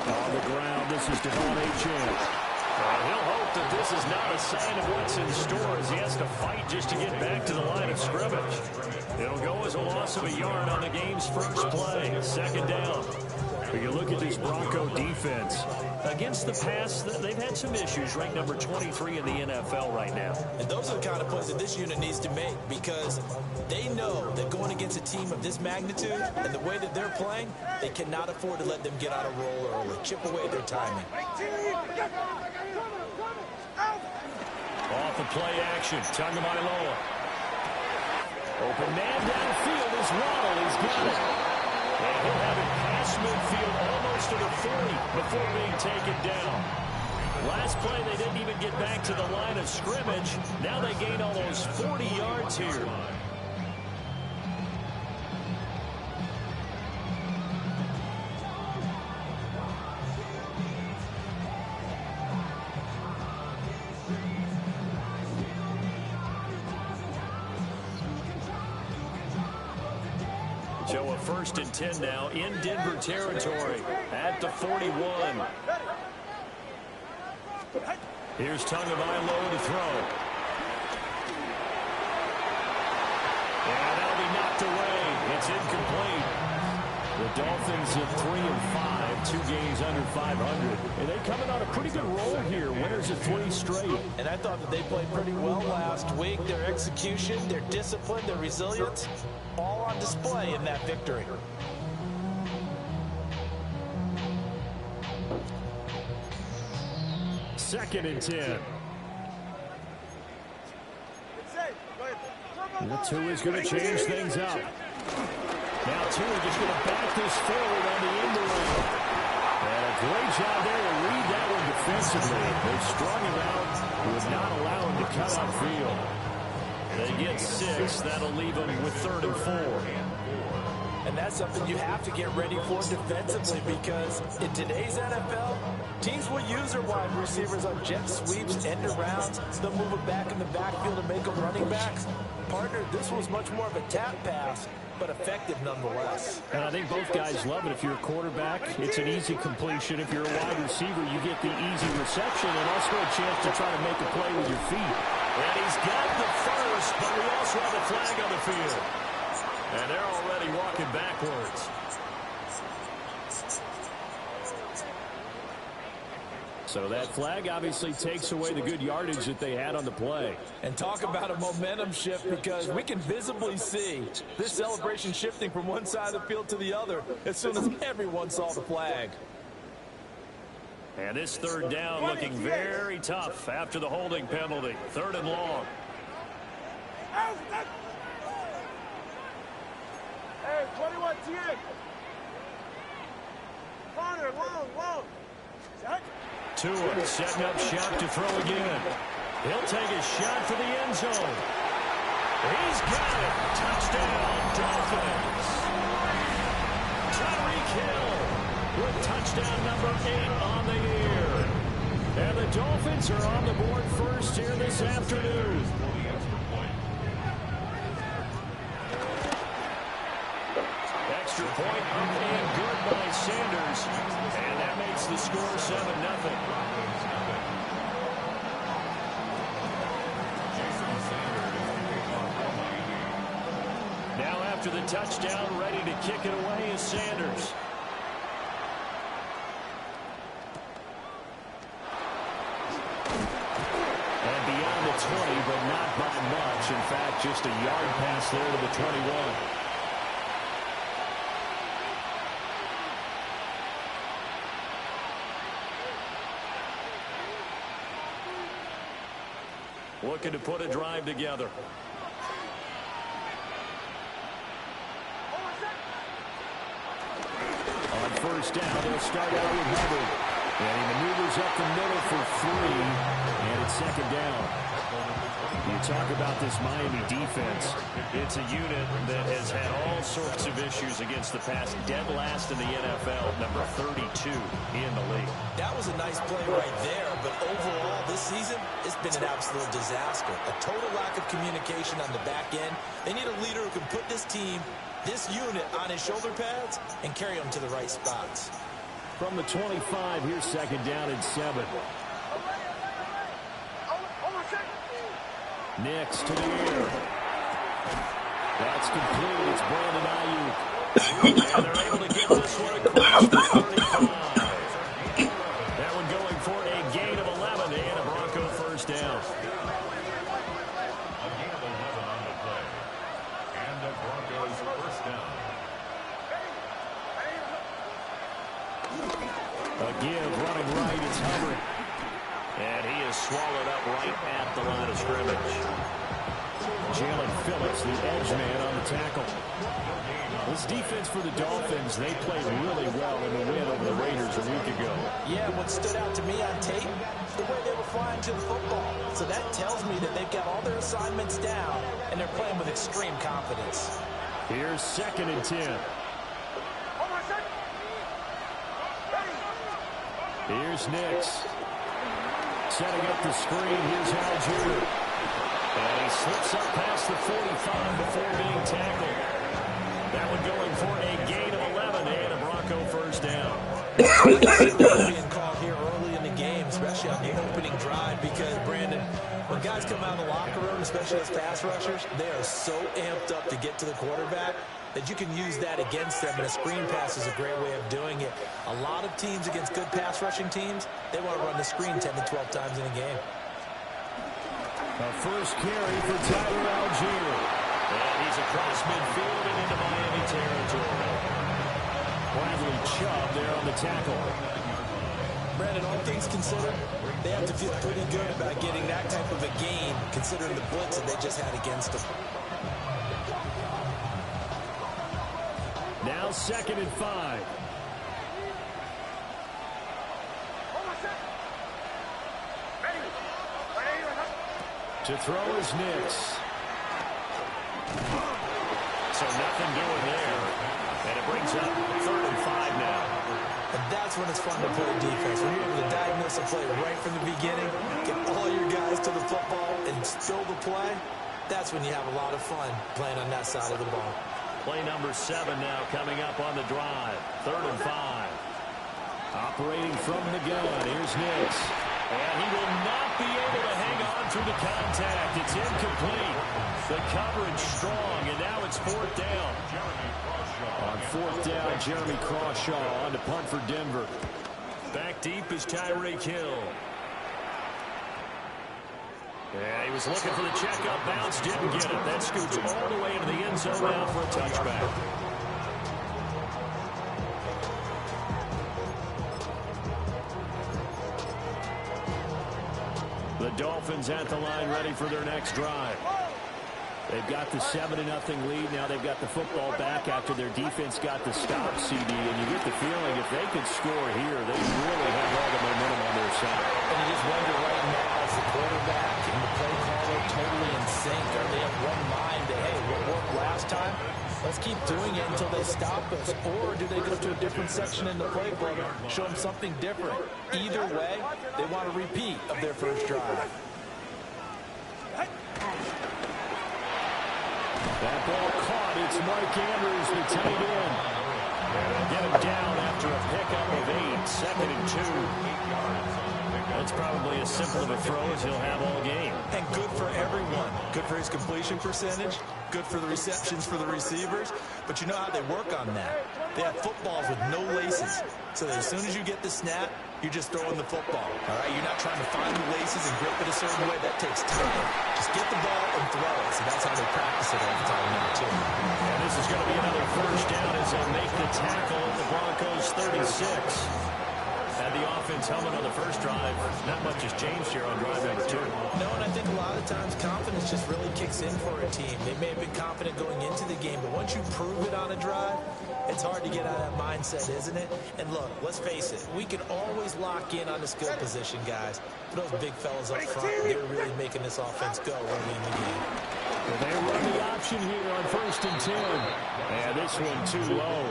On the ground, this is Devon Achane. He'll hope that this is not a sign of what's in store as he has to fight just to get back to the line of scrimmage. It'll go as a loss of a yard on the game's first play. Second down. But you look at this Bronco defense. Against the pass, they've had some issues. Ranked number 23 in the NFL right now. And those are the kind of plays that this unit needs to make because they know that going against a team of this magnitude and the way that they're playing, they cannot afford to let them get out of roll early. Chip away their timing. Off the play action, Tagovailoa. Open man downfield is Waddle. He's got it. And he'll have it past midfield almost to the 40 before being taken down. Last play, they didn't even get back to the line of scrimmage. Now they gain almost 40 yards here. So a 1st and 10 now in Denver territory at the 41. Here's Tagovailoa to throw. And that'll be knocked away. It's incomplete. The Dolphins at 3-5, 2 games under 500. And they coming on a pretty good roll here. Winners of 3 straight. And I thought that they played pretty well last week. Their execution, their discipline, their resilience, all on display in that victory. Second and 10. The 2 is going to change things up. Now Tua just going to back this forward on the end line. And a great job there to read that one defensively. They've strung him out, would not allow him to cut upfield. They get 6. That'll leave them with 3rd and 4. And that's something you have to get ready for defensively because in today's NFL, teams will use their wide receivers on jet sweeps, end arounds. They'll move it back in the backfield and make them running backs. Partner, this was much more of a tap pass, but effective nonetheless. And I think both guys love it. If you're a quarterback, it's an easy completion. If you're a wide receiver, you get the easy reception and also a chance to try to make a play with your feet. And he's got the first, but we also have a flag on the field. And they're already walking backwards. So that flag obviously takes away the good yardage that they had on the play. And talk about a momentum shift because we can visibly see this celebration shifting from one side of the field to the other as soon as everyone saw the flag. And this 3rd down looking very tough after the holding penalty. 3rd and long. Hey, 21 TN. Corner, long. Tua setting up shot to throw again. He'll take a shot for the end zone. He's got it. Touchdown, Dolphins. Tyreek Hill with touchdown number 8 on the year. And the Dolphins are on the board first here this afternoon. Extra point up and good by Sanders. And that makes the score 7-0. Now after the touchdown, ready to kick it away is Sanders. And beyond the 20, but not by much. In fact, just a yard pass there to the 21. Looking to put a drive together. On 1st down, they'll start out with Hubbard. And he maneuvers up the middle for 3. And it's 2nd down. You talk about this Miami defense. It's a unit that has had all sorts of issues against the pass. Dead last in the NFL, number 32 in the league. That was a nice play right there, but overall this season, it's been an absolute disaster. A total lack of communication on the back end. They need a leader who can put this team this unit on his shoulder pads and carry them to the right spots. From the 25, here's second down and 7. Nix to the air. That's complete. It's Brandon Ayuk. And they're able to get this one across the 35. That one going for a gain of 11 and a Bronco first down. A gain of 11 on the play. And the Broncos first down. A give running right. It's Hubbard. And he is swallowed up right at the line of scrimmage. Jalen Phillips, the edge man on the tackle. This defense for the Dolphins, they played really well in the win over the Raiders a week ago. Yeah, what stood out to me on tape, the way they were flying to the football. So that tells me that they've got all their assignments down, and they're playing with extreme confidence. Here's second and 10. Here's Nix. Setting up the screen. Here's Algier. And he slips up past the 45 before being tackled. That one going for a gain of 11 and a Bronco first down. Being called here early in the game, especially on the opening drive, because, Brandon, when guys come out of the locker room, especially as pass rushers, they are so amped up to get to the quarterback that you can use that against them, and a screen pass is a great way of doing it. A lot of teams against good pass rushing teams, they want to run the screen 10 to 12 times in a game. A first carry for Tyler Algier. And he's across midfield and into Miami territory. Bradley Chubb there on the tackle. Brandon, all things considered, they have to feel pretty good about getting that type of a gain, considering the blitz that they just had against them. Now second and 5. To throw is Nix. So nothing doing there. And it brings up 3rd and 5 now. And that's when it's fun to play defense. When you're able to diagnose a play right from the beginning, get all your guys to the football and spill the play, that's when you have a lot of fun playing on that side of the ball. Play number 7 now coming up on the drive. 3rd and 5. Operating from the gun. Here's Nix. And he will not be able to hang on through the contact. It's incomplete. The coverage strong, and now it's 4th down. On 4th down, Jeremy Crawshaw on to punt for Denver. Back deep is Tyreek Hill. Yeah, he was looking for the checkup bounce, didn't get it. That scoots all the way into the end zone now for a touchback. The Dolphins at the line ready for their next drive. They've got the 7-0 lead. Now they've got the football back after their defense got the stop, CD. And you get the feeling if they could score here, they really have all the momentum on their side. And you just wonder right now, is the quarterback and the play caller totally in sync? Are they of one mind that, hey, what worked last time? Let's keep doing it until they stop us. Or do they go to a different section in the playbook, show them something different? Either way, they want a repeat of their first drive. That ball caught. It's Mike Andrews, the tight end. And they'll get him down after a pickup of 8. 2nd and 2. That's probably as simple of a throw as he'll have all game. And good for everyone. Good for his completion percentage. Good for the receptions for the receivers. But you know how they work on that. They have footballs with no laces. So that as soon as you get the snap, you're just throwing the football. All right? You're not trying to find the laces and grip it a certain way. That takes time. Just get the ball and throw it. So that's how they practice it all the time, number 2. And this is going to be another first down as they make the tackle at the Broncos 36. Had the offense humming on the first drive. Not much has changed here on drive number 2. No, and I think a lot of times confidence just really kicks in for a team. They may have been confident going into the game, but once you prove it on a drive, it's hard to get out of that mindset, isn't it? And look, let's face it, we can always lock in on the skill position, guys. But those big fellas up front, they're really making this offense go early in the game. Well, they run the option here on 1st and 10. And this one too low.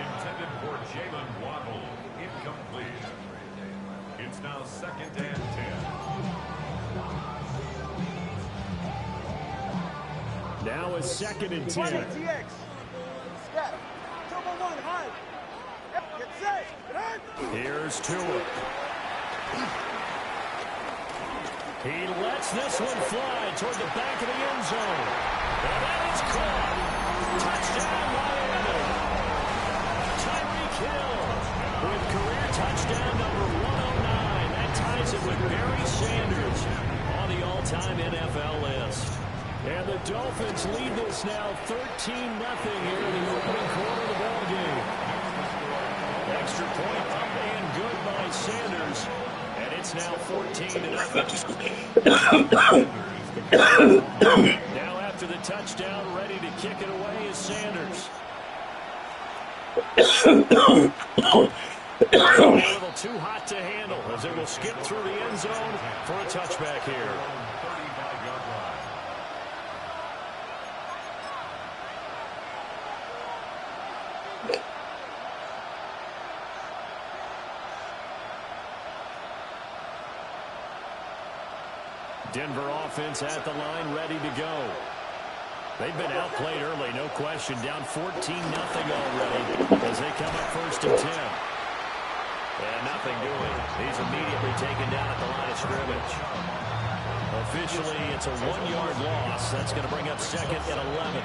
Intended for Jalen Waddle. Incomplete. It's now 2nd and 10. Now a 2nd and 10. Step. Double one, high. Get set. Here's Tua. He lets this one fly toward the back of the end zone. And that is caught. Touchdown, Miami. Tyreek Hill with career touchdown number 109. That ties it with Barry Sanders on the all-time NFL list. And the Dolphins lead this now 13-0 here in the opening quarter of the ball game. Extra point up and good by Sanders. And it's now 14-0. Now after the touchdown, ready to kick it away is Sanders. A little too hot to handle as it will skip through the end zone for a touchback here. Denver offense at the line, ready to go. They've been outplayed early, no question. Down 14-0 already as they come up 1st and 10. And nothing doing. He's immediately taken down at the line of scrimmage. Officially, it's a 1-yard loss. That's going to bring up 2nd and 11.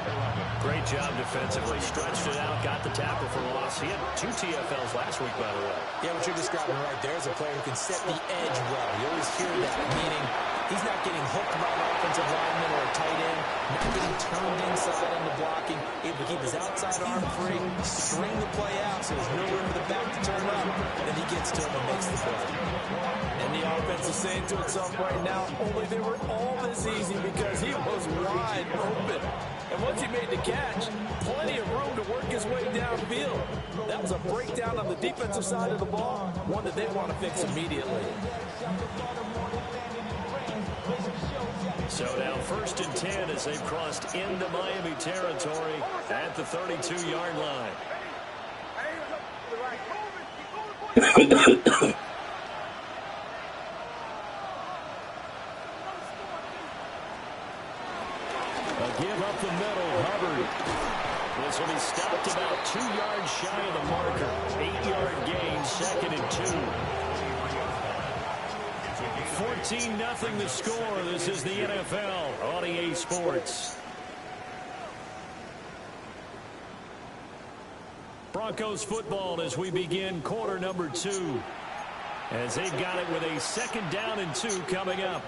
Great job defensively. Stretched it out, got the tackle for loss. He had 2 TFLs last week, by the way. Yeah, what you're describing right there is a player who can set the edge well. You always hear that, meaning he's not getting hooked by an offensive lineman or a tight end, not getting turned inside into blocking, able to keep his outside arm free, string the play out so there's no room for the back to turn up, and he gets to him and makes the play. And the offense is saying to itself right now, only they were all this easy because he was wide open. And once he made the catch, plenty of room to work his way downfield. That was a breakdown on the defensive side of the ball, one that they want to fix immediately. So now 1st and 10 as they've crossed into Miami territory at the 32-yard line. A give up the middle, Hubbard. This will be stopped about 2 yards shy of the marker. 8-yard gain, 2nd and 2. 14-0 the score. This is the NFL on EA Sports. Broncos football as we begin quarter number 2. As they've got it with a 2nd down and 2 coming up.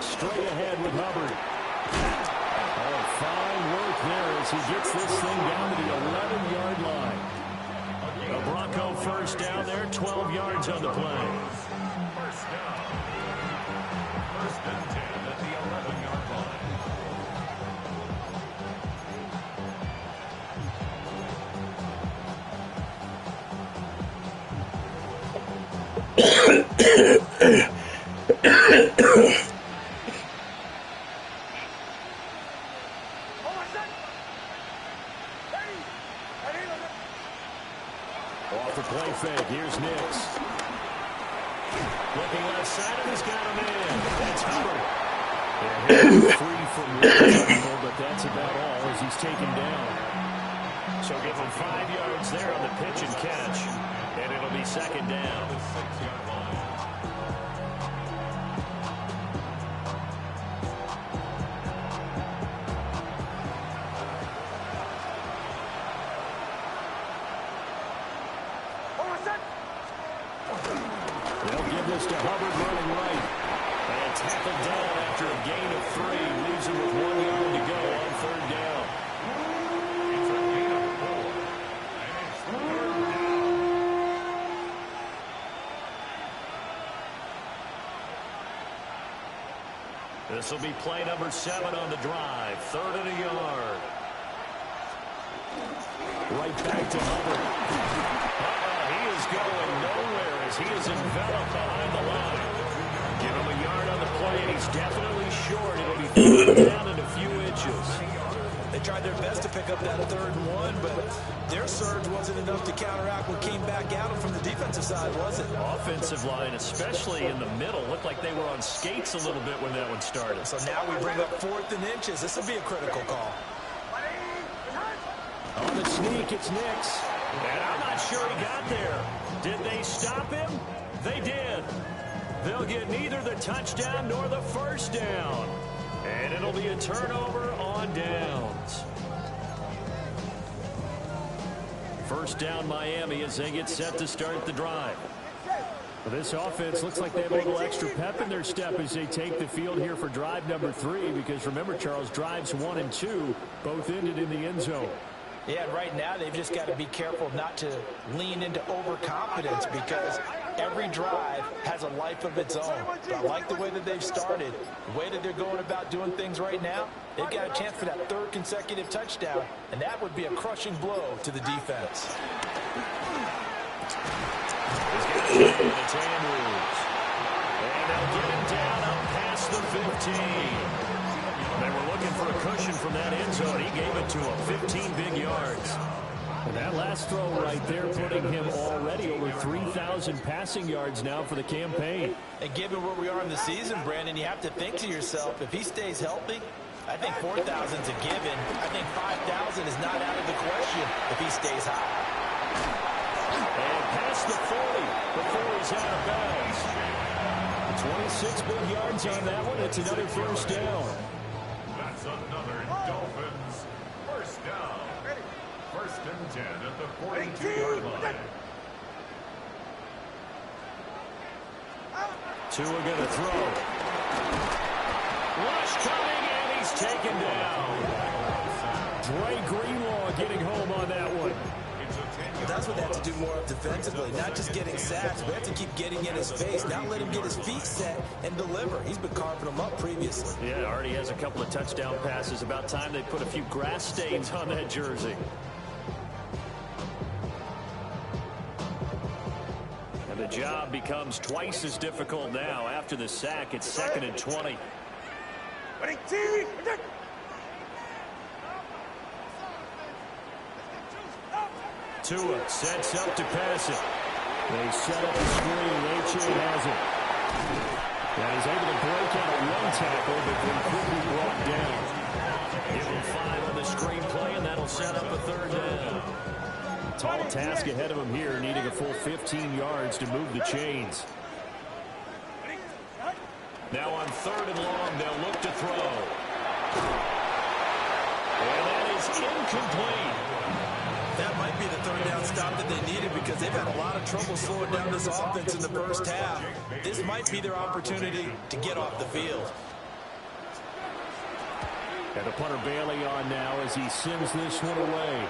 Straight ahead with Hubbard. Oh, fine work there as he gets this thing down to the 11-yard line. A Bronco first down there, 12 yards on the play. First down. 1st and 10 at the 11-yard line. Off the play fake, here's Nix. Looking left side, and he's got him in. That's Hubbard. They're free from one tackle, but that's about all as he's taken down. So give him 5 yards there on the pitch and catch, and it'll be 2nd down. They'll give this to Hubbard running right. And tackled down after a gain of 3. Leaves him with 1 yard to go on 3rd down. It's a gain of 4. And it's 3rd down. This will be play number 7 on the drive. 3rd and a yard. Right back to Hubbard. He is going he is enveloped behind the line. Give him a yard on the play, and he's definitely short. It'll be third down in a few inches. They tried their best to pick up that 3rd and 1, but their surge wasn't enough to counteract what came back at them from the defensive side, was it? Offensive line, especially in the middle, looked like they were on skates a little bit when that one started. So now we bring up 4th and inches. This will be a critical call. On the sneak, it's Nix. And I'm not sure he got there. Did they stop him? They did. They'll get neither the touchdown nor the first down. And it'll be a turnover on downs. First down Miami as they get set to start the drive. Well, this offense looks like they have a little extra pep in their step as they take the field here for drive number 3. Because remember, Charles, drives 1 and 2 both ended in the end zone. Yeah, right now they've just got to be careful not to lean into overconfidence because every drive has a life of its own. But I like the way that they've started, the way that they're going about doing things right now. They've got a chance for that 3rd consecutive touchdown, and that would be a crushing blow to the defense. He's got it in the tan moves. And they'll get him down up past the 15. They were looking for a cushion from that end zone. He gave it to him, 15 big yards. And that last throw right there putting him already over 3,000 passing yards now for the campaign. And given where we are in the season, Brandon, you have to think to yourself, if he stays healthy, I think 4,000's a given. I think 5,000 is not out of the question if he stays high. And past the 40 before he's out of bounds. 26 big yards on that one. It's another first down. That's another Dolphins first down. 1st and 10 at the 42-yard line. Tua gonna throw. Rush coming, and he's taken down. Dre Greenlaw getting home on that one. That's what they have to do more of defensively, not just getting sacks, but have to keep getting in his face, not let him get his feet set and deliver. He's been carving them up previously. Yeah, already has a couple of touchdown passes. About time they put a few grass stains on that jersey. And the job becomes twice as difficult now. After the sack, it's 2nd and 20. Tua sets up to pass it. They set up the screen. H.A. has it. And he's able to break out of one tackle, but then quickly brought down. Give him 5 on the screen play, and that'll set up a 3rd down. Tall task ahead of him here, needing a full 15 yards to move the chains. Now on 3rd and long, they'll look to throw. And that is incomplete. That might be the 3rd down stop that they needed because they've had a lot of trouble slowing down this offense in the first half. This might be their opportunity to get off the field. And the punter Bailey on now as he sends this one away.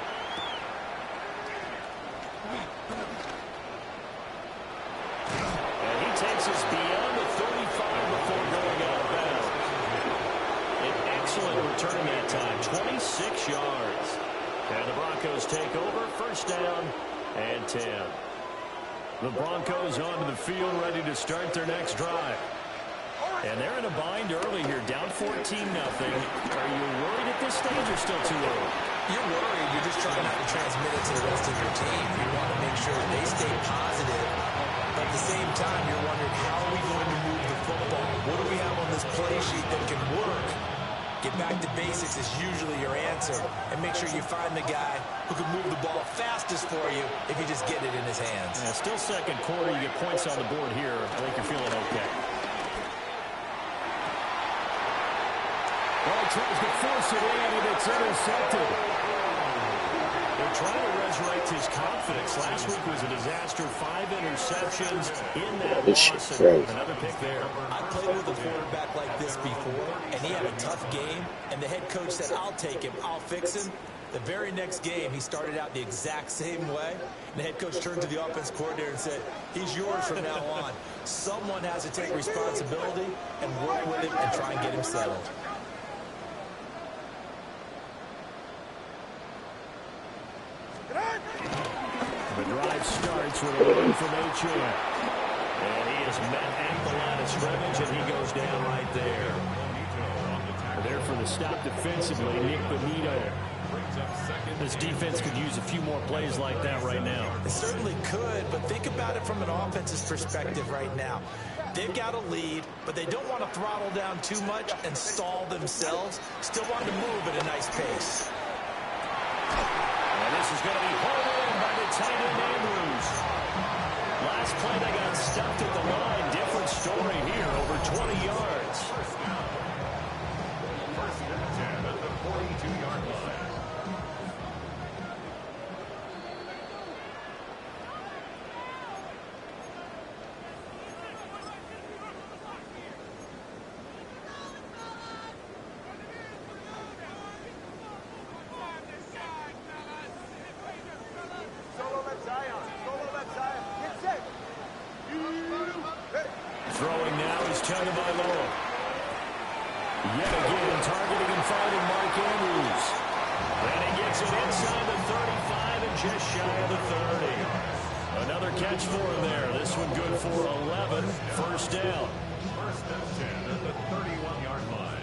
And he takes us beyond the 35 before going out of bounds. An excellent return that time, 26 yards. And the Broncos take over, 1st down and 10. The Broncos onto the field, ready to start their next drive. And they're in a bind early here, down 14-0. Are you worried at this stage or still too early? You're worried. You're just trying not to transmit it to the rest of your team. You want to make sure that they stay positive. But at the same time, you're wondering, how are we going to move the football? What do we have on this play sheet that can work? Get back to basics is usually your answer. And make sure you find the guy who can move the ball fastest for you if you just get it in his hands. Yeah, still 2nd quarter. You get points on the board here. I think you're feeling okay. Well, he tries to force it in, and it's intercepted. They're trying to resurrect his confidence. Last week was a disaster. 5 interceptions in that loss. Another pick there. I played with a quarterback like this before, and he had a tough game, and the head coach said, I'll take him, I'll fix him. The very next game, he started out the exact same way, and the head coach turned to the offense coordinator and said, he's yours from now on. Someone has to take responsibility and work with him and try and get him settled. The drive starts with a run from H.A. And he is met at the line of scrimmage, and he goes down right there. There for the stop defensively, Nick Bonito. This defense could use a few more plays like that right now. It certainly could, but think about it from an offense's perspective right now. They've got a lead, but they don't want to throttle down too much and stall themselves. Still want to move at a nice pace. And this is going to be hauled in by the tight end Andrews. Last play they got stuffed at the line. Different story here, over 20 yards. First and 10 at the 42-yard line. Throwing now is Tagovailoa. Yet again, targeting and finding Mark Andrews. And he gets it inside the 35 and just shy of the 30. Another catch for him there. This one good for 11. First down. First and 10 at the 31-yard line.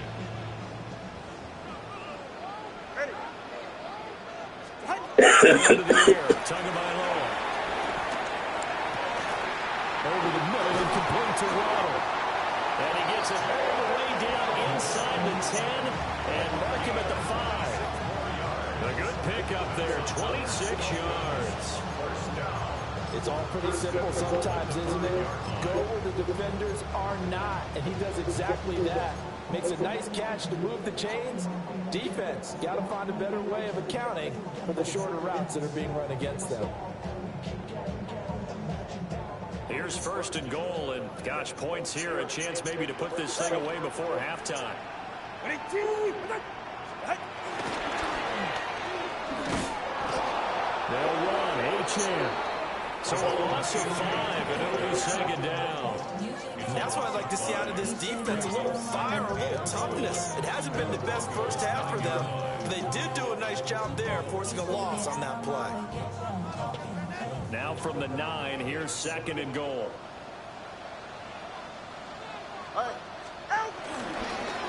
Into the air, Tagovailoa. Over the middle and complete to Waddle. And he gets it all the way down inside the 10 and mark him at the 5. A good pickup there, 26 yards. It's all pretty simple sometimes, isn't it? Go where the defenders are not, and he does exactly that. Makes a nice catch to move the chains. Defense, got to find a better way of accounting for the shorter routes that are being run against them. Here's first and goal, and gosh, points here, a chance maybe to put this thing away before halftime. They'll run, Achane. So a loss of 5, and it'll be second down. That's what I'd like to see out of this defense, a little fire, a little toughness. It hasn't been the best first half for them. They did do a nice job there, forcing a loss on that play. Now from the 9, here's second and goal.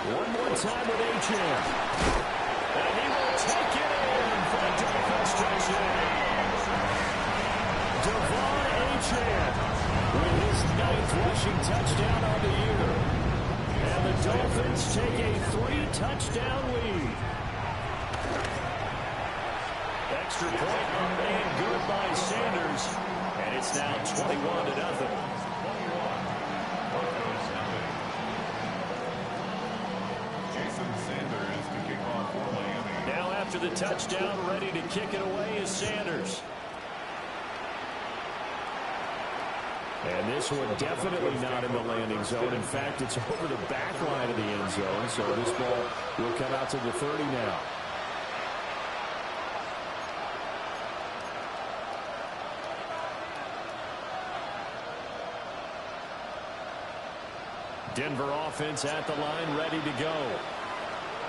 One more time with Achane. And he will take it in for the Dolphins touchdown. Devon Achane with his 9th rushing touchdown on the year. And the Dolphins take a 3-touchdown lead. Extra point made good by Sanders. And it's now 21-0. Jason Sanders to kick off for Miami. Now after the touchdown, ready to kick it away is Sanders. And this one definitely not in the landing zone. In fact, it's over the back line of the end zone. So this ball will come out to the 30 now. Denver offense at the line, ready to go.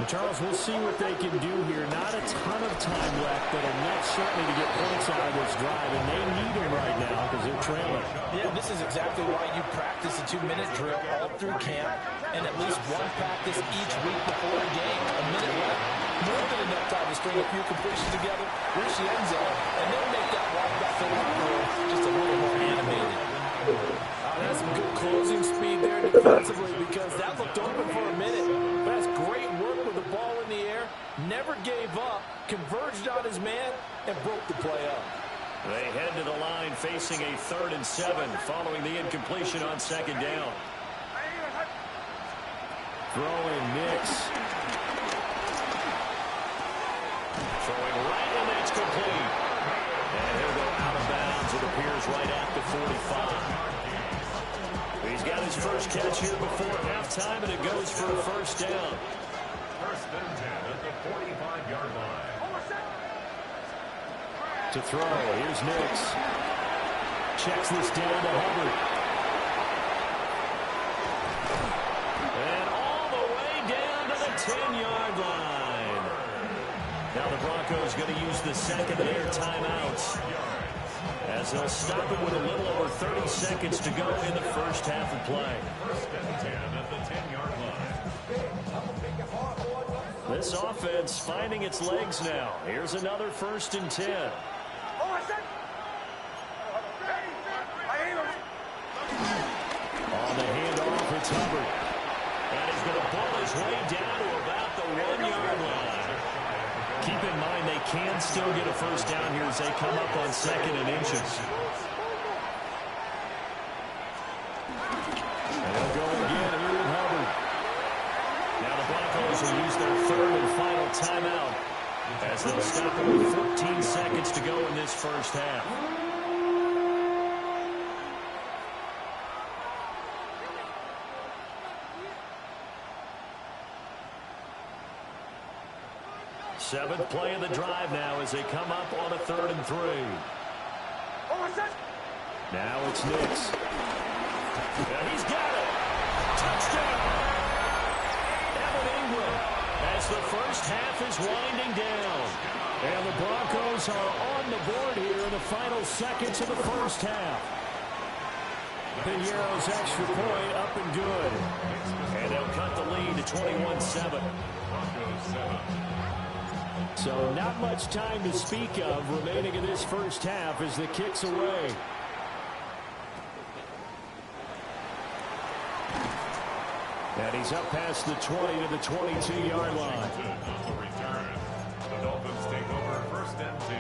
Charles, we'll see what they can do here. Not a ton of time left, but enough certainly to get points out of this drive, and they need them right now because they're trailing. Yeah, this is exactly why you practice a 2-minute drill all through camp and at least one practice each week before a game. A minute left, more than enough time to string a few completions together, reach the end zone, and then make that walk back to the field just a little more animated. That's some good closing speed there defensively because that looked open for a minute. But that's great work with the ball in the air. Never gave up, converged on his man, and broke the play up. They head to the line facing a 3rd and 7 following the incompletion on second down. Throwing Nix. Throwing right, and it's complete. And he'll go out of bounds, it appears, right at the 45. He's got his first catch here before halftime, and it goes for a first down. First and 10 at the 45-yard line. To throw, here's Nix. Checks this down to Hubbard. And all the way down to the 10-yard line. Now the Broncos going to use the second of their timeouts. as they'll stop it with a little over 30 seconds to go in the first half of play. First and 10 at the 10-yard line. This offense finding its legs now. Here's another first and 10. On the handoff, it's Hubbard. And he's going to pull his way down to about the 1-yard line. Keep in mind they can still get a first down here as they come up on 2nd and inches. And they'll go again here with Hubbard. Now the Broncos will use their 3rd and final timeout as they'll stop it with 14 seconds to go in this first half. Seventh play of the drive now as they come up on a 3rd and 3. Now it's Nix. And he's got it. Touchdown. Evan Ingram as the first half is winding down. And the Broncos are on the board here in the final seconds of the first half. Piñeiro's extra point up and good. And they'll cut the lead to 21-7. Broncos 7. So not much time to speak of remaining in this first half as the kick's away. And he's up past the 20 to the 22-yard line. On the return, the Dolphins take over first and 10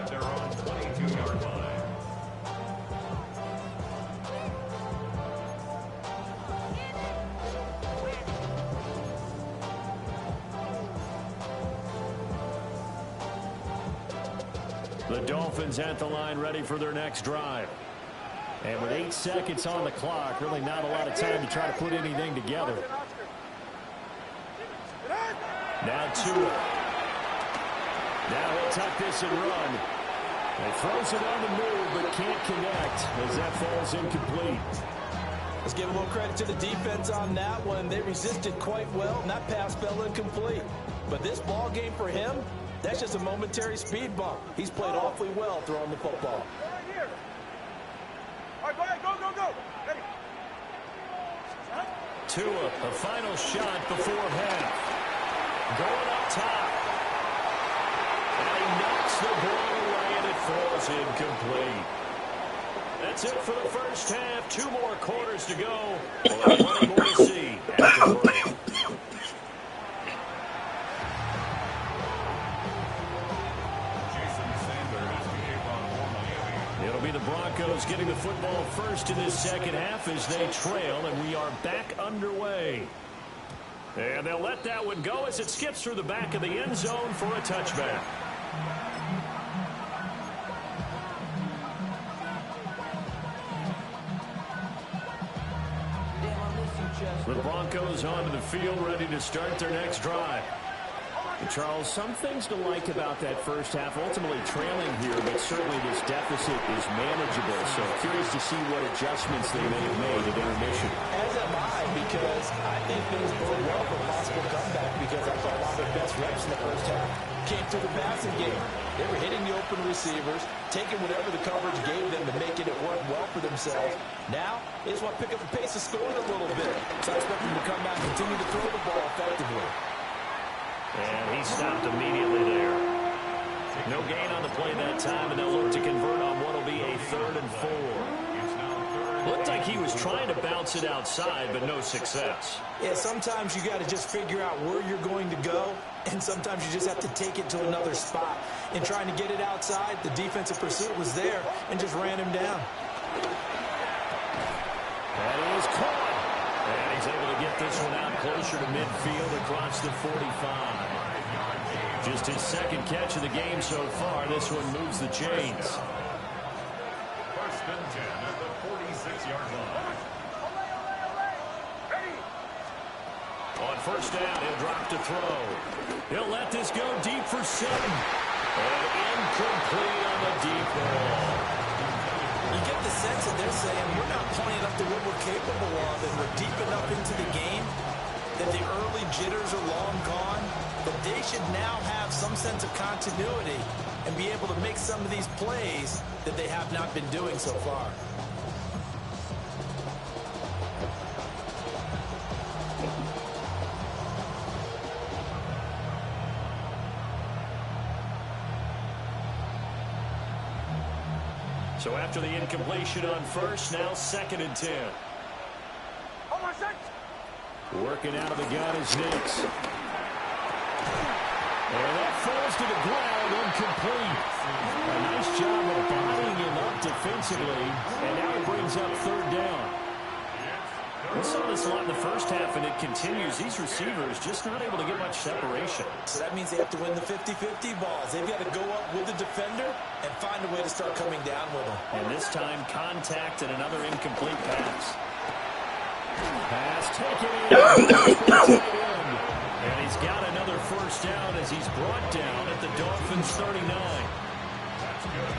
at their own 22-yard line. The Dolphins at the line ready for their next drive. And with 8 seconds on the clock, really not a lot of time to try to put anything together. Now Tua. Now he'll tuck this and run. He throws it on the move but can't connect as that falls incomplete. Let's give a little credit to the defense on that one. They resisted quite well, and that pass fell incomplete. But this ball game for him, that's just a momentary speed bump. He's played awfully well throwing the football. All right, go ahead, go, go, go. Ready. Tua, a final shot before half. Going up top. And he knocks the ball away and it falls incomplete. That's it for the first half. 2 more quarters to go. We'll have plenty more to see after the break. It'll be the Broncos getting the football first in this second half as they trail, and we are back underway. And they'll let that one go as it skips through the back of the end zone for a touchback. The Broncos onto the field ready to start their next drive. And Charles, some things to like about that first half, ultimately trailing here, but certainly this deficit is manageable. So curious to see what adjustments they may have made at intermission. As am I, because I think things bode well for a possible comeback, because I thought a lot of their best reps in the first half came through the passing game. They were hitting the open receivers, taking whatever the coverage gave them and making it work well for themselves. Now, they just want to pick up the pace of scoring a little bit. So I expect them to come out and continue to throw the ball effectively. And he stopped immediately there. No gain on the play that time, and they'll look to convert on what will be a 3rd and 4. Looked like he was trying to bounce it outside, but no success. Yeah, sometimes you got to just figure out where you're going to go, and sometimes you just have to take it to another spot. In trying to get it outside, the defensive pursuit was there and just ran him down. That is caught. And he's able to get this one out closer to midfield across the 45. Just his 2nd catch of the game so far. This one moves the chains. First and 10 at the 46-yard line. On first down, he'll drop to throw. He'll let this go deep for 7. And incomplete on the deep ball. You get the sense that they're saying we're not playing up to what we're capable of, and we're deep enough into the game that the early jitters are long gone, but they should now have some sense of continuity and be able to make some of these plays that they have not been doing so far. So after the incompletion on first, now 2nd and 10. Working out of the gun is Nix. And that falls to the ground, incomplete. A nice job of bodying him up defensively, and now it brings up 3rd down. We saw this a lot in the first half, and it continues. These receivers just not able to get much separation. So that means they have to win the 50-50 balls. They've got to go up with the defender and find a way to start coming down with them. And this time, contact and another incomplete pass. Pass taken in. And he's got another 1st down as he's brought down at the Dolphins 39.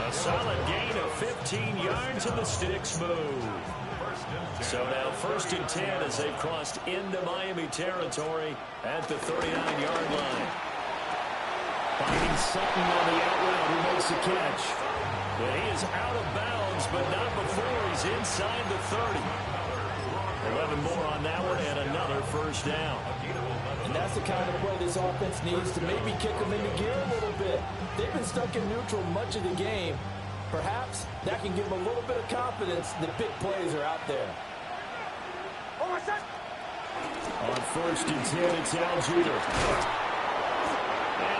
A solid gain of 15 yards, and the sticks move. So now 1st and 10 as they've crossed into Miami territory at the 39-yard line. Finding Sutton on the out route who makes the catch. But he is out of bounds, but not before he's inside the 30. 11 more on that one and another 1st down. And that's the kind of play this offense needs to maybe kick them into gear a little bit. They've been stuck in neutral much of the game. Perhaps that can give them a little bit of confidence that big plays are out there. On 1st and 10, it's Algier. And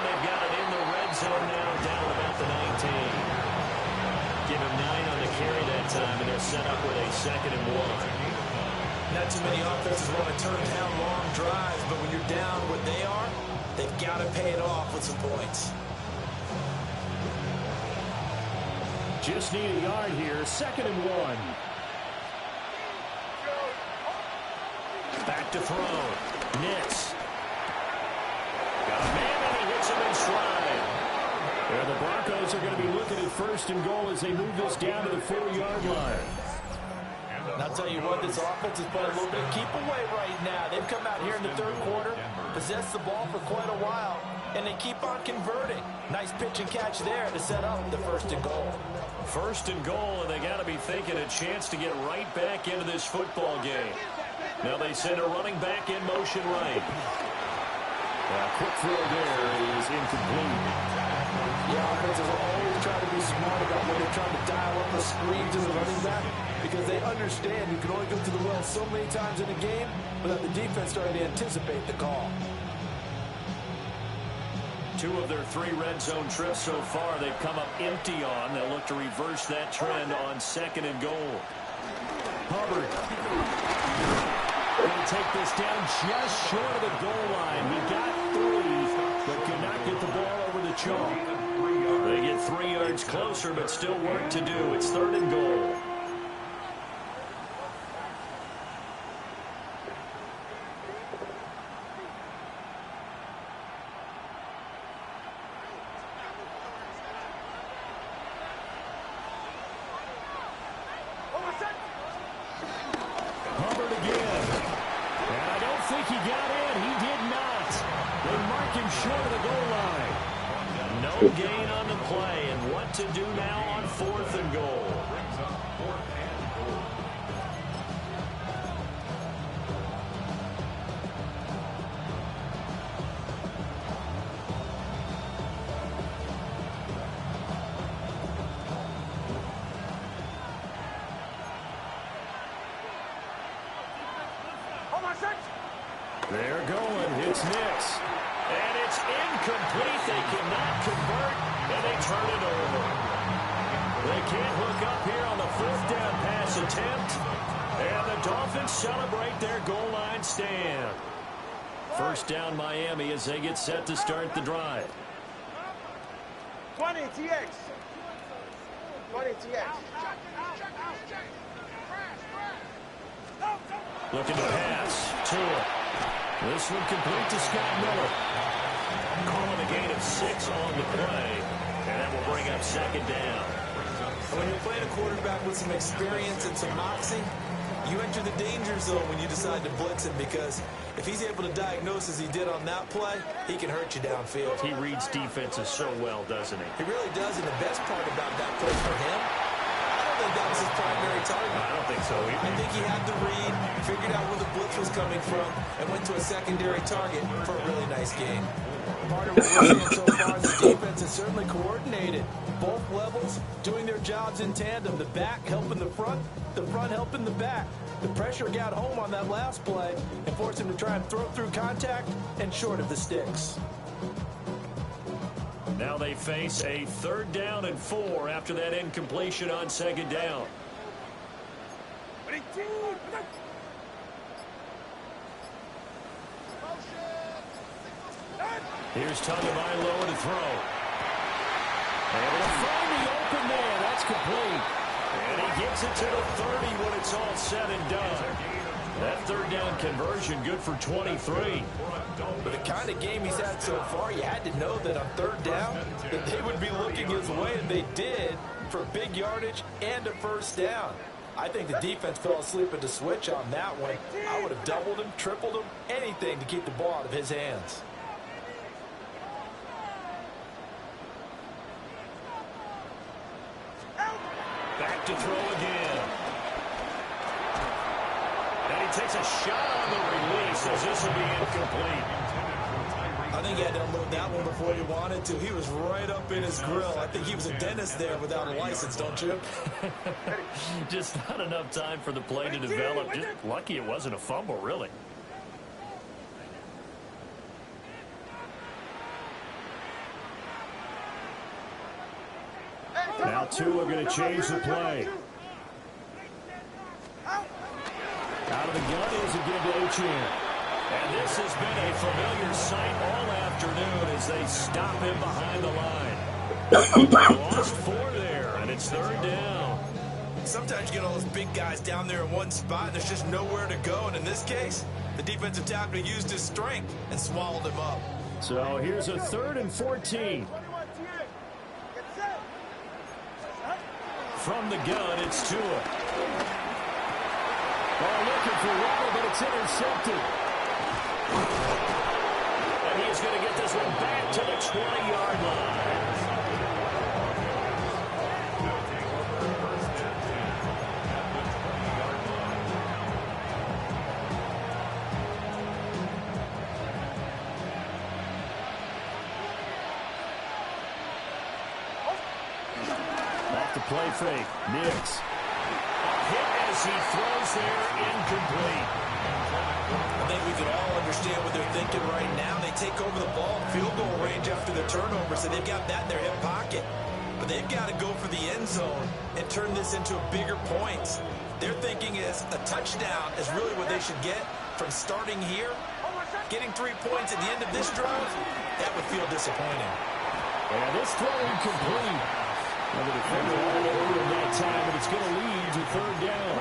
they've got it in the red zone now, down about the 19. Give him 9 on the carry that time, and they're set up with a 2nd and 1. Not too many offenses want to turn down long drives, but when you're down what they are, they've got to pay it off with some points. Just need a yard here. 2nd and 1. Back to throw. Nix. Got a man, and he hits him in stride. And the Broncos are going to be looking at 1st and goal as they move this down to the 4-yard line. And I'll tell you what, this offense is playing a little bit of keep away right now. They've come out here in the 3rd quarter, possessed the ball for quite a while, and they keep on converting. Nice pitch and catch there to set up the 1st and goal. 1st and goal, and they got to be thinking a chance to get right back into this football game. Now they send a running back in motion right. Quick throw there is incomplete. Yeah, offenses are always trying to be smart about when they're trying to dial up the screen to the running back, because they understand you can only go to the well so many times in a game without the defense starting to anticipate the call. 2 of their 3 red zone trips so far they've come up empty on. They'll look to reverse that trend on 2nd and goal. Hubbard going to take this down just short of the goal line. He got 3, but could not get the ball over the chalk. They get 3 yards closer, but still work to do. It's 3rd and goal. Hubbard again. And I don't think he got in. He did not. They mark him short of the goal line. No gain on the play, and what to do now on 4th and goal. They're going. It's Nix. And it's incomplete. They cannot convert, and they turn it over. They can't hook up here on the 4th down pass attempt. And the Dolphins celebrate their goal line stand. 1st down Miami as they get set to start the drive. 20 TX. 20 TX. Looking to pass. Tua. This one complete to Scott Miller. Calling a gain of 6 on the play. And that will bring up 2nd down. When you're playing a quarterback with some experience and some moxie, You enter the danger zone when you decide to blitz him, because if he's able to diagnose as he did on that play, he can hurt you downfield. He reads defenses so well, doesn't he? He really does, and the best part about that play for him, I don't think that was his primary target. I don't think so either. I think he had the read, figured out where the blitz was coming from, and went to a secondary target for a really nice game. Part of what we're seeing so far, the defense is certainly coordinated. Both levels doing their jobs in tandem. The back helping the front helping the back. The pressure got home on that last play and forced him to try and throw through contact and short of the sticks. Now they face a 3rd down and 4 after that incompletion on 2nd down. Here's Tagovailoa to throw. Able to find the open man. That's complete. And he gets it to the 30 when it's all said and done. That 3rd down conversion good for 23. But the kind of game he's had so far, you had to know that on 3rd down that they would be looking his way, and they did, for big yardage and a 1st down. I think the defense fell asleep at the switch on that one. I would have doubled him, tripled him, anything to keep the ball out of his hands. Back to throw again. And he takes a shot on the release as this will be incomplete. I think he had to unload that one before he wanted to. He was right up in his grill. I think he was a dentist there without a license, don't you? Just not enough time for the play to develop. Just lucky it wasn't a fumble, really. Now two are going to change the play. Out of the gun is a give to Achane. And this has been a familiar sight all afternoon as they stop him behind the line. Lost 4 there, and it's 3rd down. Sometimes you get all those big guys down there in one spot, and there's just nowhere to go. And in this case, the defensive tackle used his strength and swallowed him up. So here's a 3rd and 14. From the gun, it's Tua. Ball looking for Waddle, but it's intercepted. And he's going to get this one back to the 20-yard line. Off the play fake. Nix. A hit as he throws there, incomplete. I think we can all understand what they're thinking right now. They take over the ball in field goal range after the turnover, so they've got that in their hip pocket. But they've got to go for the end zone and turn this into bigger points. Their thinking is a touchdown is really what they should get from starting here. Getting 3 points at the end of this drive, that would feel disappointing. And this throw incomplete. And the defender all over in that time, and it's going to lead to 3rd down.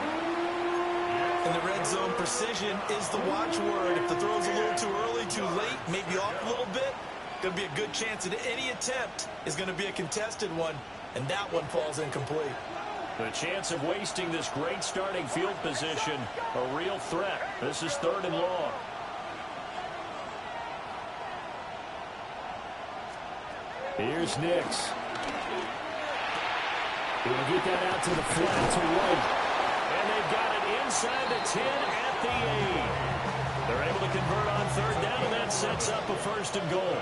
In the red zone, precision is the watchword. If the throw's a little too early, too late, maybe off a little bit, going to be a good chance that any attempt is going to be a contested one, and that one falls incomplete. The chance of wasting this great starting field position, a real threat. This is 3rd and long. Here's Nix. He'll get that out to the flat to White. And they've got it inside the 10 at the 8. They're able to convert on 3rd down, and that sets up a 1st and goal.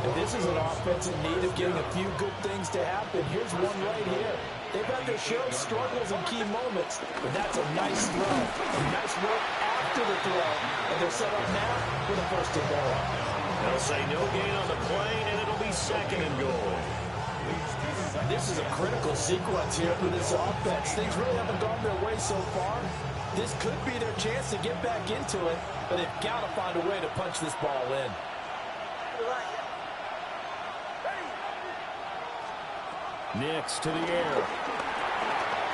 And this is an offensive need of getting a few good things to happen. Here's one right here. They've had their share of struggles in key moments, but that's a nice throw. A nice work after the throw. And they're set up now with a 1st and goal. They'll say no gain on the play, and it'll be 2nd and goal. This is a critical sequence here for this offense. Things really haven't gone their way so far. This could be their chance to get back into it, but they've got to find a way to punch this ball in. Nix to the air.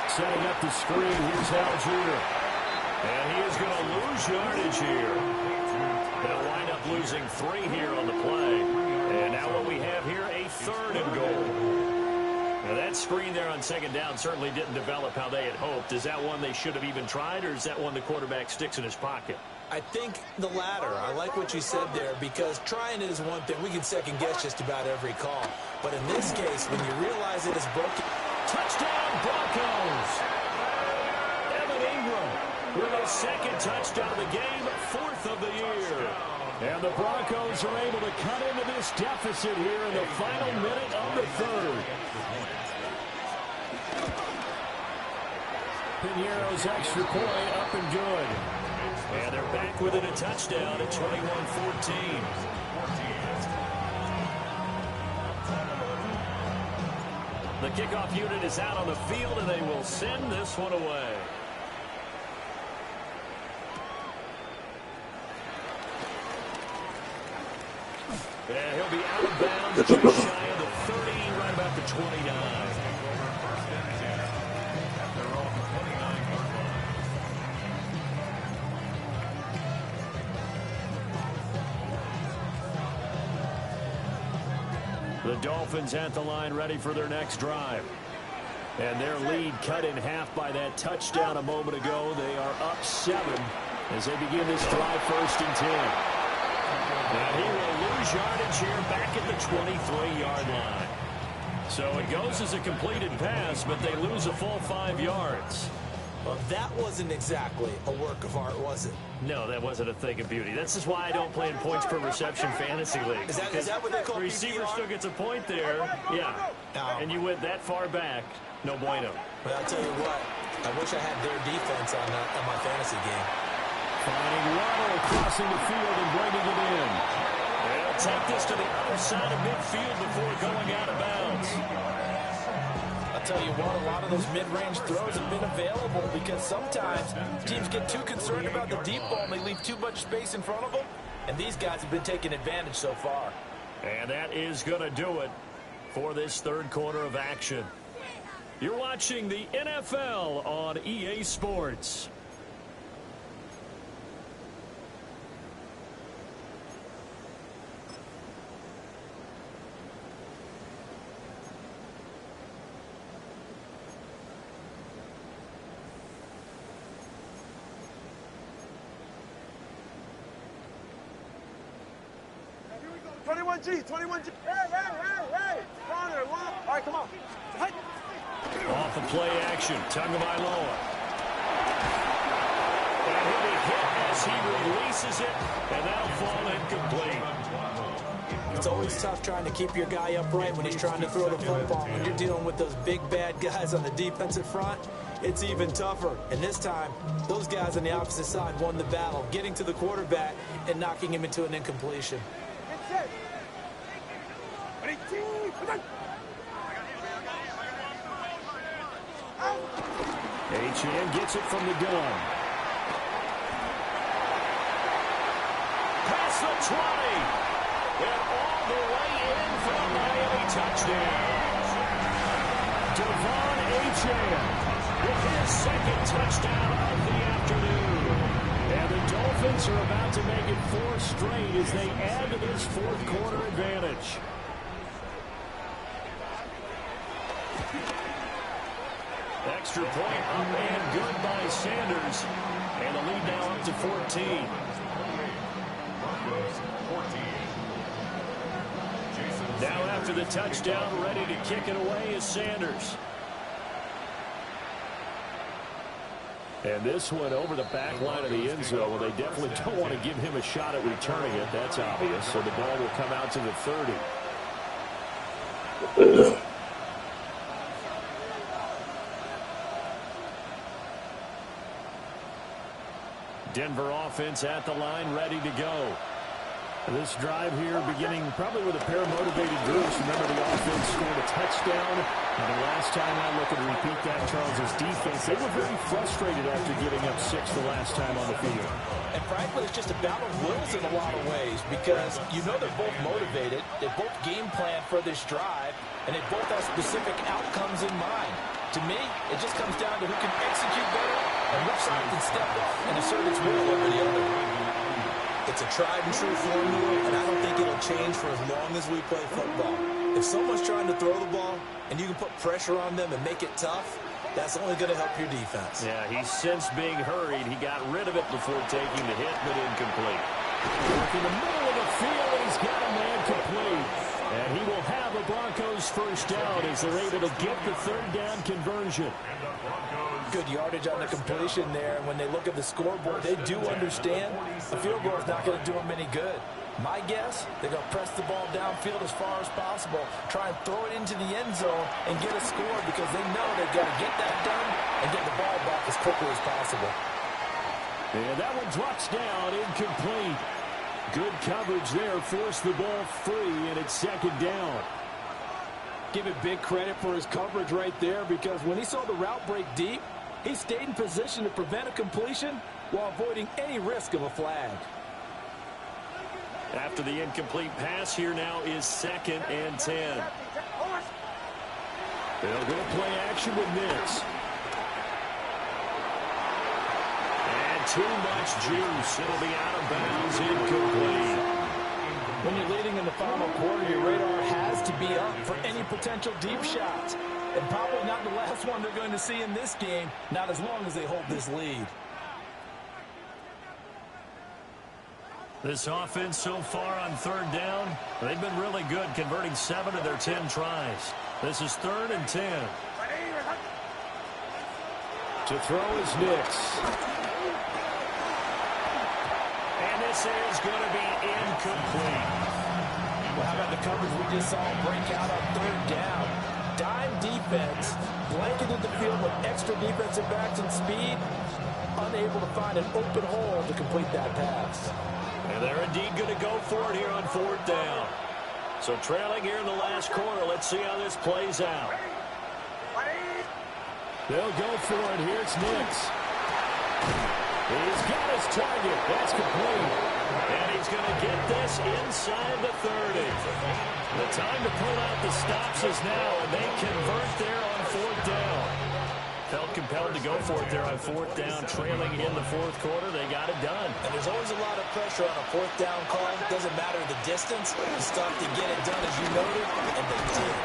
Setting up the screen. Here's Algier. And he is going to lose yardage here. They'll wind up losing 3 here on the play. And now what we have here, a 3rd and goal. Now that screen there on second down certainly didn't develop how they had hoped. Is that one they should have even tried, or is that one the quarterback sticks in his pocket? I think the latter. I like what you said there, because trying it is one thing. We can second guess just about every call. But in this case, when you realize it is broken. Touchdown, Broncos! Evan Ingram with his second touchdown of the game, 4th of the year. And the Broncos are able to cut into this deficit here in the final minute of the third. Piñeiro's extra point up and good. And they're back within a touchdown at 21-14. The kickoff unit is out on the field, and they will send this one away. And he'll be out of bounds just shy of the 30, right about the 29. The Dolphins at the line, ready for their next drive. And their lead cut in half by that touchdown a moment ago. They are up 7 as they begin this drive, 1st and 10. And he will lose yardage here back at the 23-yard line. So it goes as a completed pass, but they lose a full 5 yards. Well, that wasn't exactly a work of art, was it? No, that wasn't a thing of beauty. This is why I don't play in points per reception fantasy leagues. Is that what they call the receiver PPR? still gets a point there. Yeah. And you went that far back. No bueno. But I'll tell you what, I wish I had their defense on my fantasy game. Finding Waddle crossing the field and bringing it in. They'll take this to the other side of midfield before going out of bounds. I'll tell you what, a lot of those mid-range throws have been available because sometimes teams get too concerned about the deep ball and they leave too much space in front of them. And these guys have been taking advantage so far. And that is going to do it for this third quarter of action. You're watching the NFL on EA Sports. G, 21G. Hey. Corner, one. All right, come on. Hey. Off the play action, Tagovailoa. And he'll be hit as he releases it, and that'll fall incomplete. It's always tough trying to keep your guy upright when he's trying to throw the football. When you're dealing with those big, bad guys on the defensive front, it's even tougher. And this time, those guys on the opposite side won the battle, getting to the quarterback and knocking him into an incompletion. H.N. gets it from the gun. Past the 20. And all the way in for a Miami touchdown. Devon H.N. with his second touchdown of the afternoon. And the Dolphins are about to make it 4 straight as they add to this fourth quarter advantage. Extra point up and good by Sanders. And the lead now up to 14. Now after the touchdown, ready to kick it away is Sanders. And this one over the back line of the end zone. Well, they definitely don't want to give him a shot at returning it. That's obvious. So the ball will come out to the 30. Denver offense at the line, ready to go. This drive here beginning probably with a pair of motivated groups. Remember, the offense scored a touchdown. And the last time I look and repeat that, Charles' defense, they were very frustrated after giving up 6 the last time on the field. And frankly, it's just a battle of wills in a lot of ways because you know they're both motivated. They both game plan for this drive, and they both have specific outcomes in mind. To me, it just comes down to who can execute better and which side can step up and assert its will over the other. It's a tried and true formula, and I don't think it'll change for as long as we play football. If someone's trying to throw the ball and you can put pressure on them and make it tough, that's only going to help your defense. Yeah, he's since being hurried. He got rid of it before taking the hit, but incomplete. In the middle of the field, he's got a man complete. And he will have a Broncos first down as they're able to get the third down conversion. Good yardage on the completion there. And when they look at the scoreboard, they do understand a field goal is not going to do them any good. My guess, they're going to press the ball downfield as far as possible, try and throw it into the end zone and get a score because they know they've got to get that done and get the ball back as quickly as possible. And that one drops down, incomplete. Good coverage there, forced the ball free, and it's second down. Give it big credit for his coverage right there because when he saw the route break deep, he stayed in position to prevent a completion while avoiding any risk of a flag. After the incomplete pass, here now is 2nd and 10. They'll go play action with Nix. And too much juice. It'll be out of bounds, incomplete. When you're leading in the final quarter, your radar has to be up for any potential deep shots. And probably not the last one they're going to see in this game, not as long as they hold this lead. This offense so far on 3rd down, they've been really good, converting 7 of their 10 tries. This is 3rd and 10. To throw is Nix. And this is going to be incomplete. Well, how about the coverage we just saw break out on 3rd down? Dime defense, blanketed the field with extra defensive backs and speed, unable to find an open hole to complete that pass. And they're indeed going to go for it here on 4th down. So trailing here in the last quarter, let's see how this plays out. They'll go for it. Here's Nix. He's got his target. That's complete. And he's going to get this inside the 30. The time to pull out the stops is now, and they convert there on 4th down. Felt compelled to go for it there on 4th down, trailing in the 4th quarter. They got it done. And there's always a lot of pressure on a 4th down call. Doesn't matter the distance. You stop to get it done as you noted, and they did.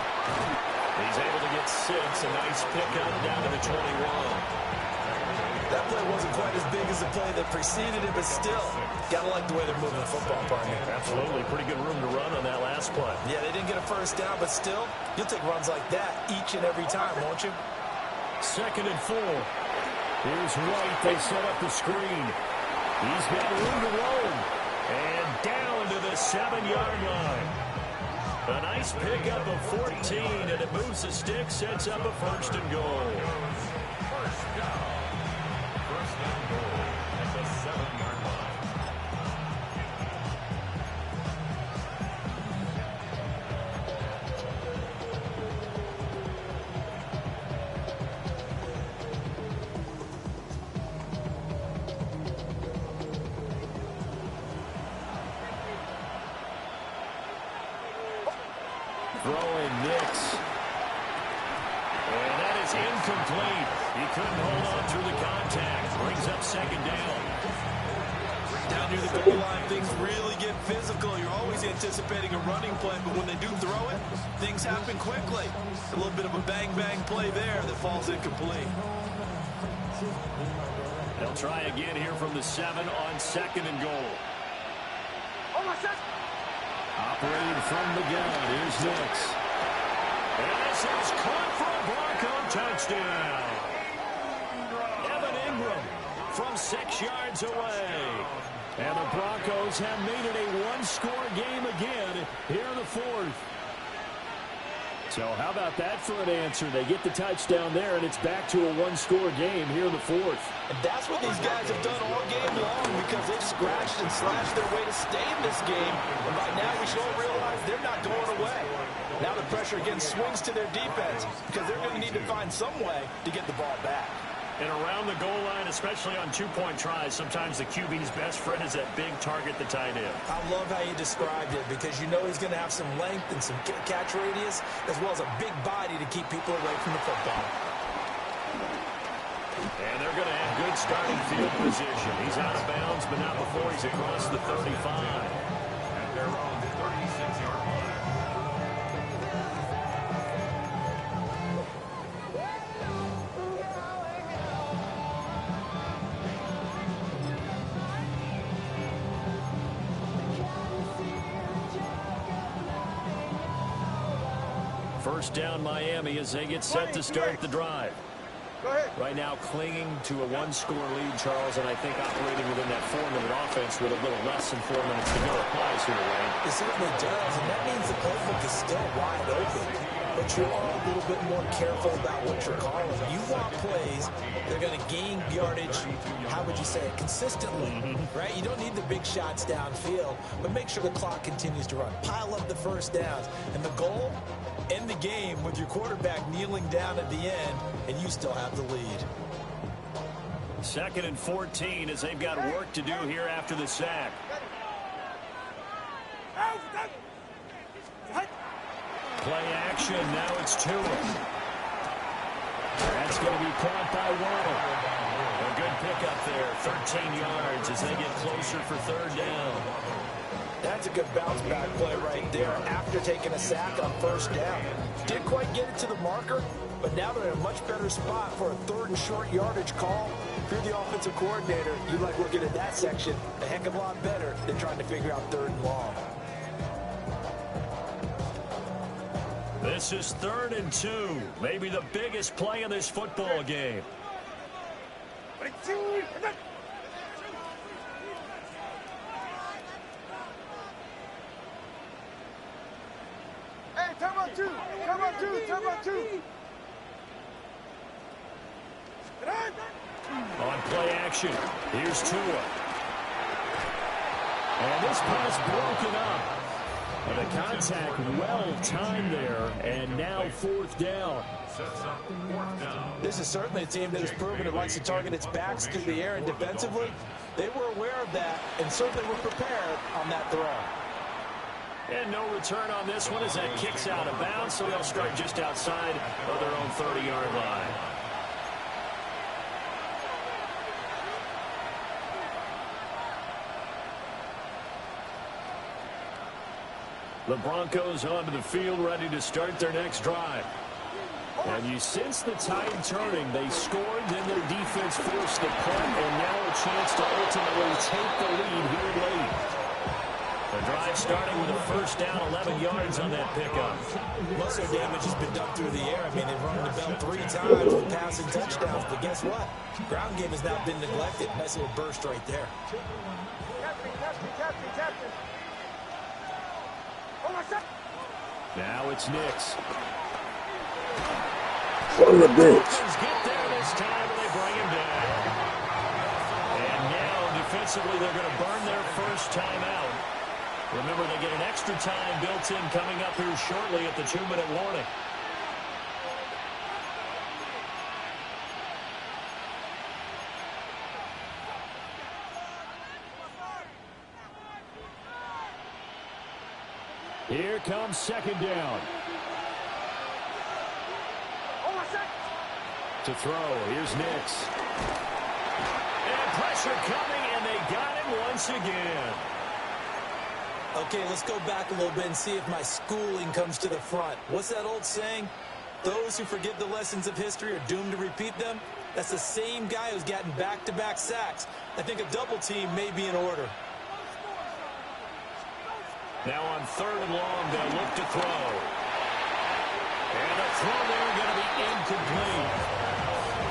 He's able to get 6. A nice pickup down to the 21. That play wasn't quite as big as the play that preceded it, but still, gotta like the way they're moving the football, partner. Absolutely. Pretty good room to run on that last play. Yeah, they didn't get a first down, but still, you'll take runs like that each and every time, won't you? 2nd and 4. Here's White. They set up the screen. He's got room to roam. And down to the 7-yard line. A nice pickup of 14, and it moves the stick, sets up a 1st and goal. First down. First and goal at the 7-yard line. Throwing Nix. And that is incomplete. He couldn't hold on through the contact. Brings up 2nd down. Down near the goal line, things really get physical. You're always anticipating a running play, but when they do throw it, things happen quickly. A little bit of a bang-bang play there that falls incomplete. They'll try again here from the 7 on 2nd and goal. Operating from the gun. Here's Nix. And this is caught for a Bronco touchdown. Evan Ingram from 6 yards away. And the Broncos have made it a one-score game again here in the 4th. So how about that for an answer? They get the touchdown there, and it's back to a one-score game here in the 4th. And that's what these guys have done all game long because they've scratched and slashed their way to stay in this game. And by now we should all realize they're not going away. Now the pressure again swings to their defense because they're going to need to find some way to get the ball back. And around the goal line, especially on 2-point tries, sometimes the QB's best friend is that big target, the tight end. I love how you described it because you know he's going to have some length and some catch radius as well as a big body to keep people away from the football. And they're going to have good starting field position. He's out of bounds, but not before he's across the 35. And they're on the 36-yard line. first down Miami as they get set to start the drive. Go ahead. Right now clinging to a one-score lead, Charles, and I think operating within that 4-minute offense with a little less than 4 minutes to go applies here, Wayne. It certainly does, and that means the playbook is still wide open. But you are a little bit more careful about what you're calling. You want plays that are going to gain yardage, how would you say it, consistently, right? You don't need the big shots downfield, but make sure the clock continues to run. Pile up the first downs. And the goal, end the game with your quarterback kneeling down at the end, and you still have the lead. 2nd and 14 as they've got work to do here after the sack. Play action, now it's Tua. That's going to be caught by Waddle. A good pickup there, 13 yards as they get closer for 3rd down. That's a good bounce back play right there after taking a sack on 1st down. Didn't quite get it to the marker, but now they're in a much better spot for a 3rd and short yardage call. If you're the offensive coordinator, you like looking at that section a heck of a lot better than trying to figure out 3rd and long. This is 3rd and 2. Maybe the biggest play in this football game. Hey, time out 2. Time out 2. Time out 2. On play action, here's Tua. And this pass broken up. And the contact well-timed there, and now 4th down. This is certainly a team that has proven it likes to target its backs through the air, and defensively, they were aware of that and certainly were prepared on that throw. And no return on this one as that kicks out of bounds, so they'll start just outside of their own 30-yard line. The Broncos onto the field, ready to start their next drive. And you sense the tide turning. They scored, then their defense forced the punt, and now a chance to ultimately take the lead here late. The drive starting with a first down, 11 yards on that pickup. Most of the damage has been done through the air. I mean, they've rung the bell 3 times with passing touchdowns, but guess what? Ground game has now been neglected. Nice little burst right there. Now it's Nix. Son of a bitch. Get there this time, and they bring him down. And now, defensively, they're going to burn their first time out. Remember, they get an extra time built in coming up here shortly at the 2-minute warning. Here comes 2nd down. To throw, here's Nix. And pressure coming, and they got him once again. Okay, let's go back a little bit and see if my schooling comes to the front. What's that old saying? Those who forget the lessons of history are doomed to repeat them. That's the same guy who's gotten back-to-back sacks. I think a double team may be in order. Now on 3rd and long, they'll look to throw. And the throw there going to be incomplete.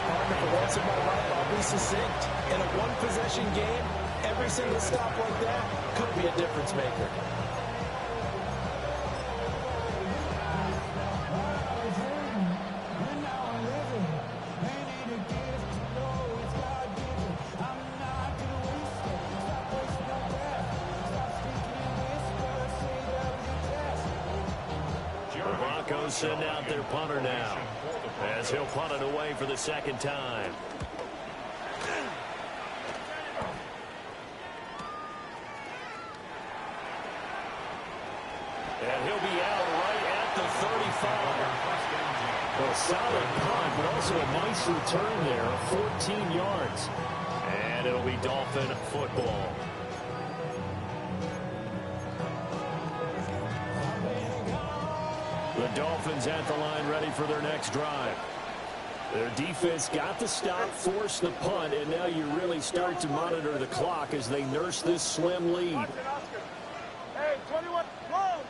Partner, for once in my life, I'll be succinct. In a one-possession game, every single stop like that could be a difference maker. Broncos send out their punter now as he'll punt it away for the 2nd time. And he'll be out right at the 35. A solid punt, but also a nice return there, 14 yards. And it'll be Dolphin football. The Dolphins at the line ready for their next drive. Their defense got the stop, forced the punt, and now you really start to monitor the clock as they nurse this slim lead. Hey, 21, go!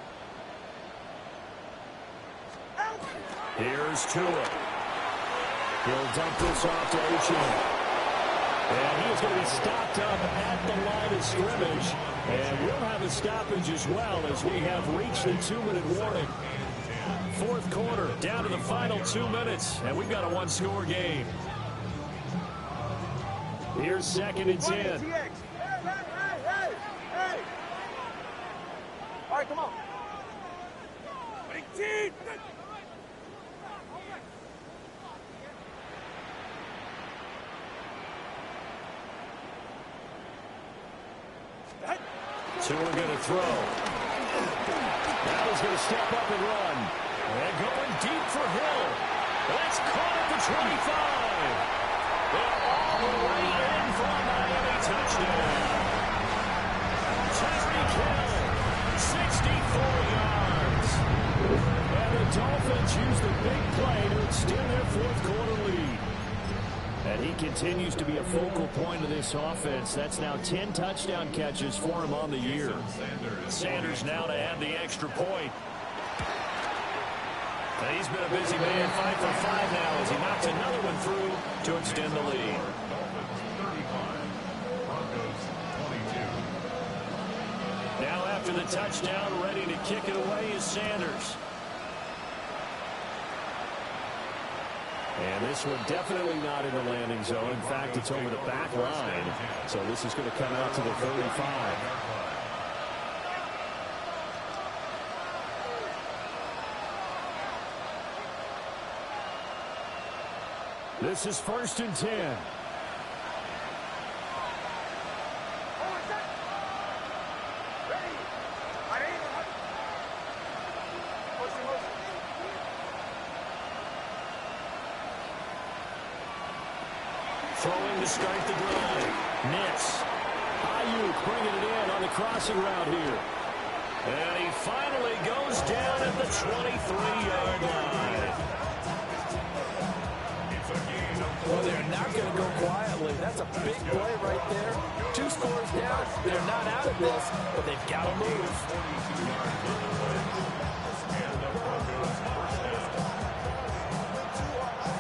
Here's Tua. He'll dump this off to Ocean. And he is going to be stopped up at the line of scrimmage. And we'll have a stoppage as well as we have reached the 2-minute warning. Fourth quarter, down to the final 2 minutes. And we've got a one-score game. Here's 2nd and 10. Hey. All right, come on. 18. Tua going to throw. Now he's going to step up and run. And going deep for Hill. That's caught at the 25. They're all the way in for a Miami touchdown. Tyreek Hill, 64 yards. And the Dolphins use the big play to extend their fourth quarter lead. And he continues to be a focal point of this offense. That's now 10 touchdown catches for him on the year. Sanders now to add the extra point. And he's been a busy man, 5 for 5 now as he knocks another one through to extend the lead. Now after the touchdown, ready to kick it away is Sanders. And this one definitely not in the landing zone. In fact, it's over the back line. So this is going to come out to the 35. This is 1st and 10. Throwing to start the drive. Nitz. Ayuk bringing it in on the crossing route here. And he finally goes down at the 23-yard line. Well, they're not going to go quietly. That's a big play right there. 2 scores down. They're not out of this, but they've got to move.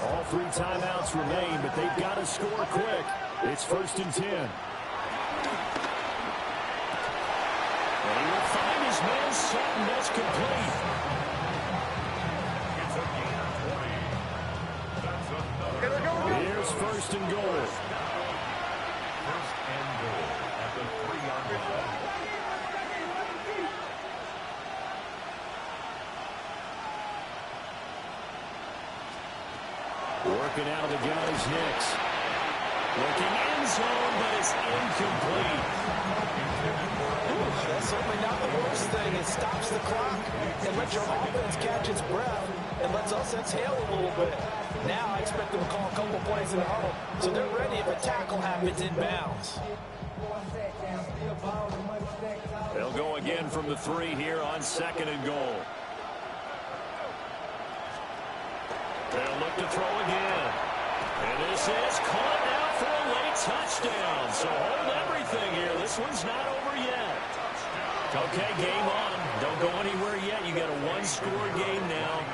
All 3 timeouts remain, but they've got to score quick. It's 1st and 10. And he will find his man set, and that's complete. Here's 1st and goal. 1st and goal at the 3-yard line. Working out of the gun is Nix. Looking end zone, but it's incomplete. That's certainly not the worst thing. It stops the clock and lets your offense catch its breath and lets us exhale a little bit. Now I expect them to call a couple plays in a huddle, so they're ready if a tackle happens inbounds. They'll go again from the 3 here on 2nd and goal. They'll look to throw again. And this is caught now for a late touchdown. So hold everything here. This one's not over yet. Okay, game on. Don't go anywhere yet. You got a 1-score game now.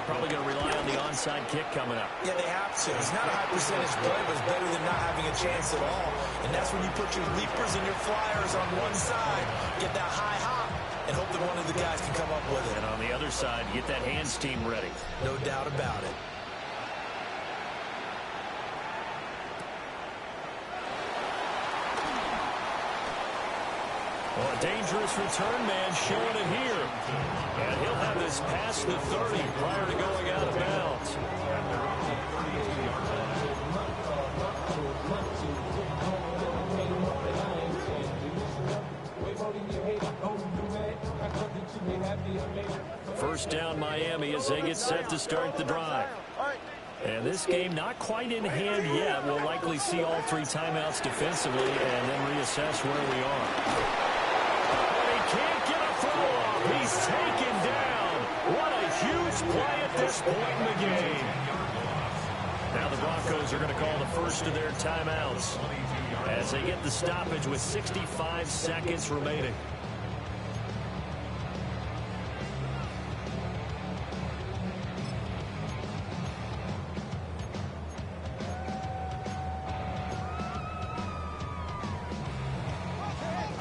Probably going to rely on the onside kick coming up. Yeah, they have to. It's not a high percentage play, but it's better than not having a chance at all. And that's when you put your leapers and your flyers on one side, get that high hop, and hope that one of the guys can come up with it. And on the other side, get that hands team ready. No doubt about it. Well, a dangerous return man showing it here. And he'll have this past the 30 prior to going out of bounds. First down Miami as they get set to start the drive. And this game not quite in hand yet. We'll likely see all 3 timeouts defensively and then reassess where we are. But he can't get a throw off. He's taken down. What a huge play at this point in the game. Now the Broncos are going to call the first of their timeouts as they get the stoppage with 65 seconds remaining.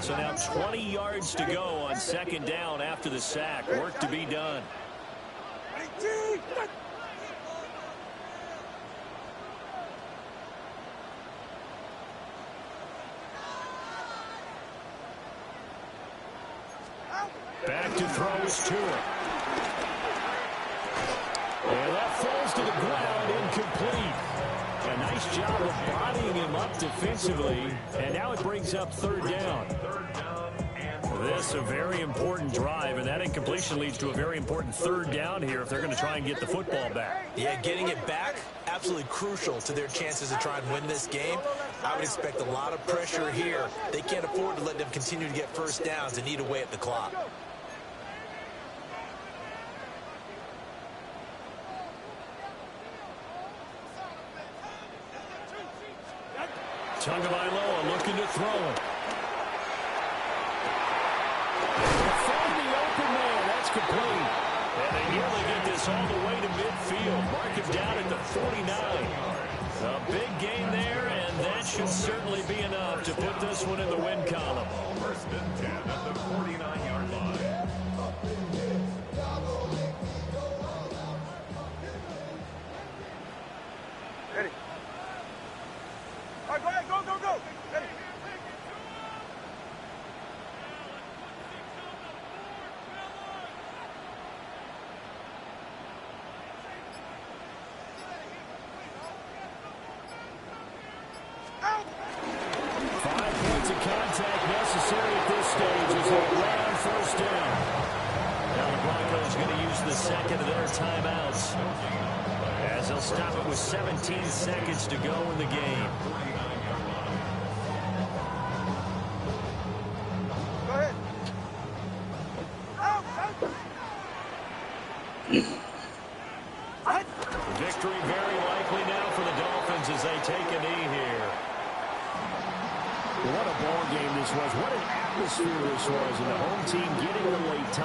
So now 20 yards to go on second down after the sack. Work to be done. Back to throw is Tua. And that falls to the ground, incomplete. A nice job of bodying him up defensively. And now it brings up third down. This a very important drive, and that incompletion leads to a very important third down here if they're going to try and get the football back. Yeah, getting it back, absolutely crucial to their chances to try and win this game. I would expect a lot of pressure here. They can't afford to let them continue to get first downs and eat away at the clock. Tagovailoa looking to throw it. Found the open man. That's complete. And they nearly get this all the way to midfield. Mark him down at the 49. A big gain there, and that should certainly be enough to put this one in the win column. First and 10 at the 49-yard line. Ready. All right, go ahead, go, go, go. Ready. Out. 5 points of contact necessary at this stage as they run on first down. Now the Broncos going to use the second of their timeouts as they'll stop it with 17 seconds to go in the game. Go ahead. Out. Out. Victory very likely now for the Dolphins as they take a knee here. What a ball game this was. What an atmosphere this was. And the home team getting the late time.